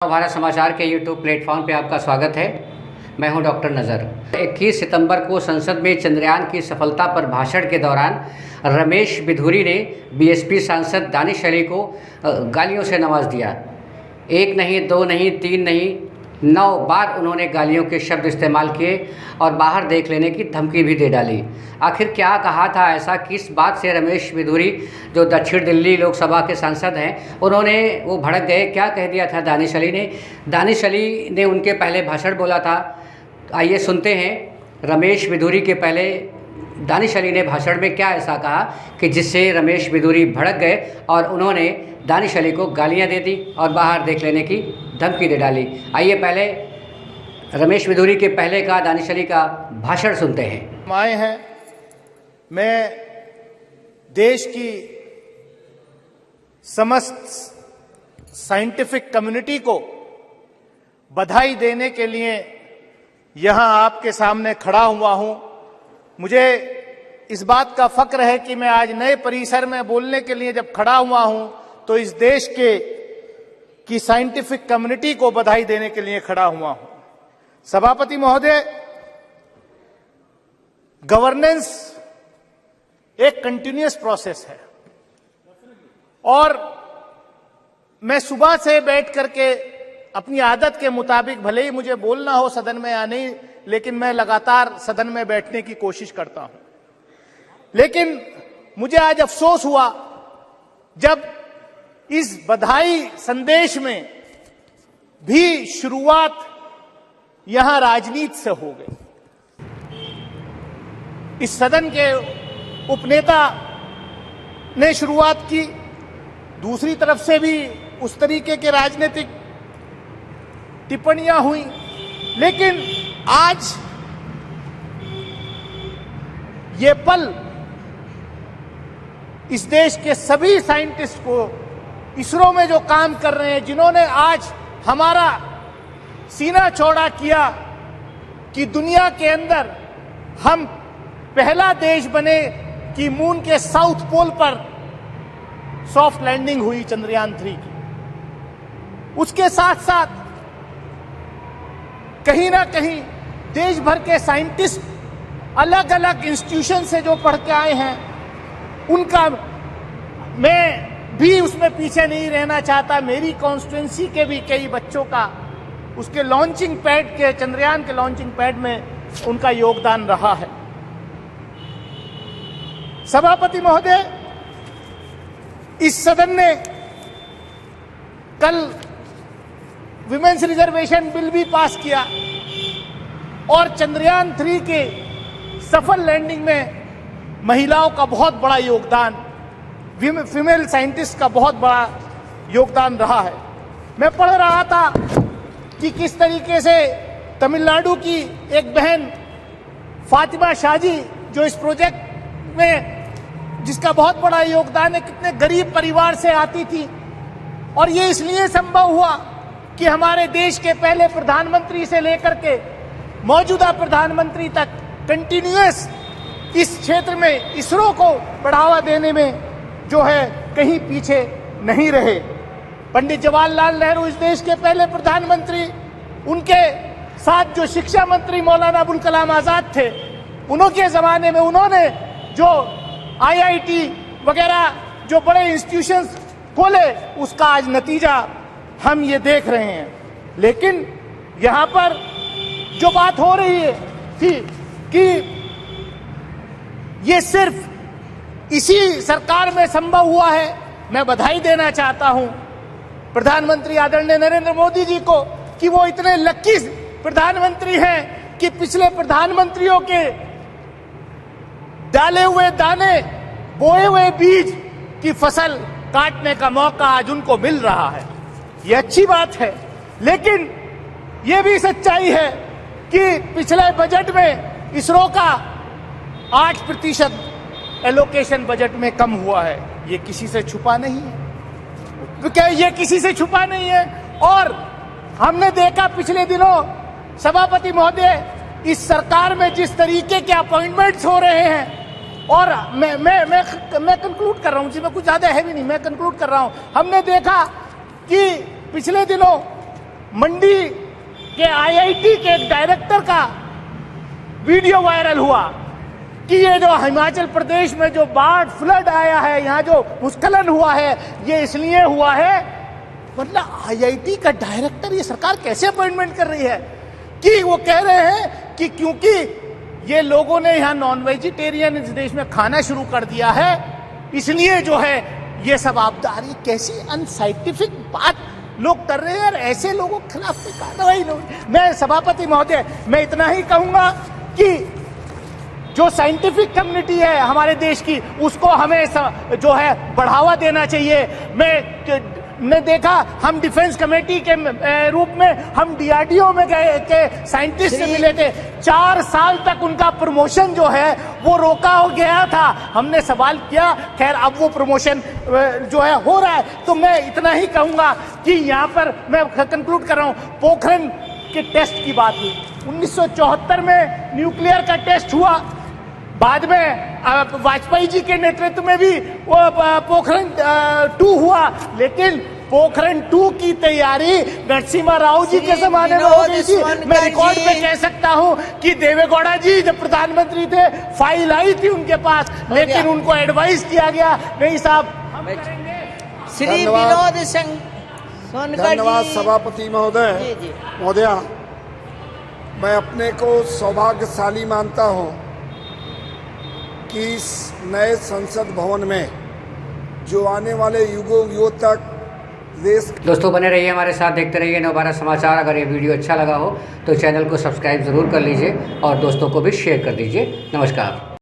भारत समाचार के YouTube platform पे आपका स्वागत है। मैं हूं डॉक्टर नज़र। 21 सितंबर को संसद में चंद्रयान की सफलता पर भाषण के दौरान रमेश बिधूरी ने बीएसपी सांसद दानिश अली को गालियों से नवाज दिया। एक नहीं, दो नहीं, तीन नहीं, 9 बार उन्होंने गालियों के शब्द इस्तेमाल किए और बाहर देख लेने की धमकी भी दे डाली। आखिर क्या कहा था ऐसा, किस बात से रमेश बिधूरी जो दक्षिण दिल्ली लोकसभा के सांसद हैं उन्होंने वो भड़क गए? क्या कह दिया था दानिश अली ने? दानिश अली ने उनके पहले भाषण बोला था। आइए सुनते हैं रमेश बिधूरी के पहले दानिश अली ने भाषण में क्या ऐसा कहा कि जिससे रमेश बिधूरी भड़क गए और उन्होंने दानिश अली को गालियां दे दी और बाहर देख लेने की धमकी दे डाली। आइए पहले रमेश बिधूरी के पहले का दानिश अली का भाषण सुनते हैं। आए हैं, मैं देश की समस्त साइंटिफिक कम्युनिटी को बधाई देने के लिए यहां आपके सामने खड़ा हुआ हूं। मुझे इस बात का फक्र है कि मैं आज नए परिसर में बोलने के लिए जब खड़ा हुआ हूं तो इस देश की साइंटिफिक कम्युनिटी को बधाई देने के लिए खड़ा हुआ हूं। सभापति महोदय, गवर्नेंस एक कंटिन्यूअस प्रोसेस है और मैं सुबह से बैठ करके अपनी आदत के मुताबिक, भले ही मुझे बोलना हो सदन में या नहीं, लेकिन मैं लगातार सदन में बैठने की कोशिश करता हूं। लेकिन मुझे आज अफसोस हुआ जब इस बधाई संदेश में भी शुरुआत यहां राजनीति से हो गई। इस सदन के उपनेता ने शुरुआत की, दूसरी तरफ से भी उस तरीके के राजनीतिक टिप्पणियां हुई। लेकिन आज ये पल इस देश के सभी साइंटिस्ट को, इसरो में जो काम कर रहे हैं, जिन्होंने आज हमारा सीना चौड़ा किया कि दुनिया के अंदर हम पहला देश बने कि मून के साउथ पोल पर सॉफ्ट लैंडिंग हुई चंद्रयान 3 की। उसके साथ साथ कहीं ना कहीं देश भर के साइंटिस्ट अलग अलग इंस्टीट्यूशन से जो पढ़ के आए हैं, उनका मैं भी उसमें पीछे नहीं रहना चाहता। मेरी कॉन्स्टिट्यूएंसी के भी कई बच्चों का उसके लॉन्चिंग पैड के, चंद्रयान के लॉन्चिंग पैड में उनका योगदान रहा है। सभापति महोदय, इस सदन ने कल विमेंस रिजर्वेशन बिल भी पास किया और चंद्रयान 3 के सफल लैंडिंग में महिलाओं का बहुत बड़ा योगदान, फीमेल साइंटिस्ट का बहुत बड़ा योगदान रहा है। मैं पढ़ रहा था कि किस तरीके से तमिलनाडु की एक बहन फातिमा शाजी, जो इस प्रोजेक्ट में जिसका बहुत बड़ा योगदान है, कितने गरीब परिवार से आती थी और ये इसलिए संभव हुआ कि हमारे देश के पहले प्रधानमंत्री से लेकर के मौजूदा प्रधानमंत्री तक कंटिन्यूअस इस क्षेत्र में इसरो को बढ़ावा देने में जो है कहीं पीछे नहीं रहे। पंडित जवाहरलाल नेहरू इस देश के पहले प्रधानमंत्री, उनके साथ जो शिक्षा मंत्री मौलाना अबुल कलाम आजाद थे, उनके जमाने में उन्होंने जो आईआईटी वगैरह जो बड़े इंस्टीट्यूशंस खोले, उसका आज नतीजा हम ये देख रहे हैं। लेकिन यहां पर जो बात हो रही है थी कि ये सिर्फ इसी सरकार में संभव हुआ है। मैं बधाई देना चाहता हूं प्रधानमंत्री आदरणीय नरेंद्र मोदी जी को कि वो इतने लकी प्रधानमंत्री हैं कि पिछले प्रधानमंत्रियों के डाले हुए दाने, बोए हुए बीज की फसल काटने का मौका आज उनको मिल रहा है। ये अच्छी बात है, लेकिन ये भी सच्चाई है कि पिछले बजट में इसरो का 8% एलोकेशन बजट में कम हुआ है। ये किसी से छुपा नहीं है, ये किसी से छुपा नहीं है। और हमने देखा पिछले दिनों, सभापति महोदय, इस सरकार में जिस तरीके के अपॉइंटमेंट्स हो रहे हैं, और मैं कंक्लूड कर रहा हूं, जिसमें कुछ ज्यादा है भी नहीं, मैं कंक्लूड कर रहा हूं। हमने देखा कि पिछले दिनों मंडी के आईआईटी के एक डायरेक्टर का वीडियो वायरल हुआ कि ये जो हिमाचल प्रदेश में जो बाढ़ फ्लड आया है, यहाँ जो भूस्खलन हुआ है, ये इसलिए हुआ है। मतलब आईआईटी का डायरेक्टर ये सरकार कैसे अपॉइंटमेंट कर रही है कि वो कह रहे हैं कि क्योंकि ये लोगों ने यहाँ नॉन वेजिटेरियन इस देश में खाना शुरू कर दिया है, इसलिए जो है ये सब आपदा आ रही है। कैसी अनसाइंटिफिक बात लोग कर रहे हैं यार, ऐसे लोगों के खिलाफ कोई कार्रवाई नहीं। मैं सभापति महोदय, मैं इतना ही कहूंगा कि जो साइंटिफिक कम्युनिटी है हमारे देश की, उसको हमें जो है बढ़ावा देना चाहिए। मैं देखा, हम डिफेंस कमेटी के रूप में हम डीआरडीओ में गए के साइंटिस्ट से मिले थे। 4 साल तक उनका प्रमोशन जो है वो रोका हो गया था। हमने सवाल किया, खैर अब वो प्रमोशन जो है हो रहा है। तो मैं इतना ही कहूंगा कि यहाँ पर मैं कंक्लूड कर रहा हूँ, पोखरण के टेस्ट की बात हुई। 1974 में न्यूक्लियर का टेस्ट हुआ, बाद में वाजपेयी जी के नेतृत्व में भी वो पोखरण 2 हुआ, लेकिन पोखरण 2 की तैयारी नरसिम्हा राव जी के जमाने में हो गई थी। मैं रिकॉर्ड पे कह सकता हूं कि देवेगौड़ा जी जब प्रधानमंत्री थे, फाइल आई थी उनके पास, लेकिन उनको एडवाइस किया गया, नहीं साहब हम करेंगे। श्री विनोद सोनकर धन्यवाद जी। सभापति महोदय। महोदया, मैं अपने को सौभाग्यशाली मानता हूं कि इस नए संसद भवन में जो आने वाले युगों तक देश। दोस्तों बने रहिए हमारे साथ, देखते रहिए नवभारत समाचार। अगर ये वीडियो अच्छा लगा हो तो चैनल को सब्सक्राइब ज़रूर कर लीजिए और दोस्तों को भी शेयर कर दीजिए। नमस्कार।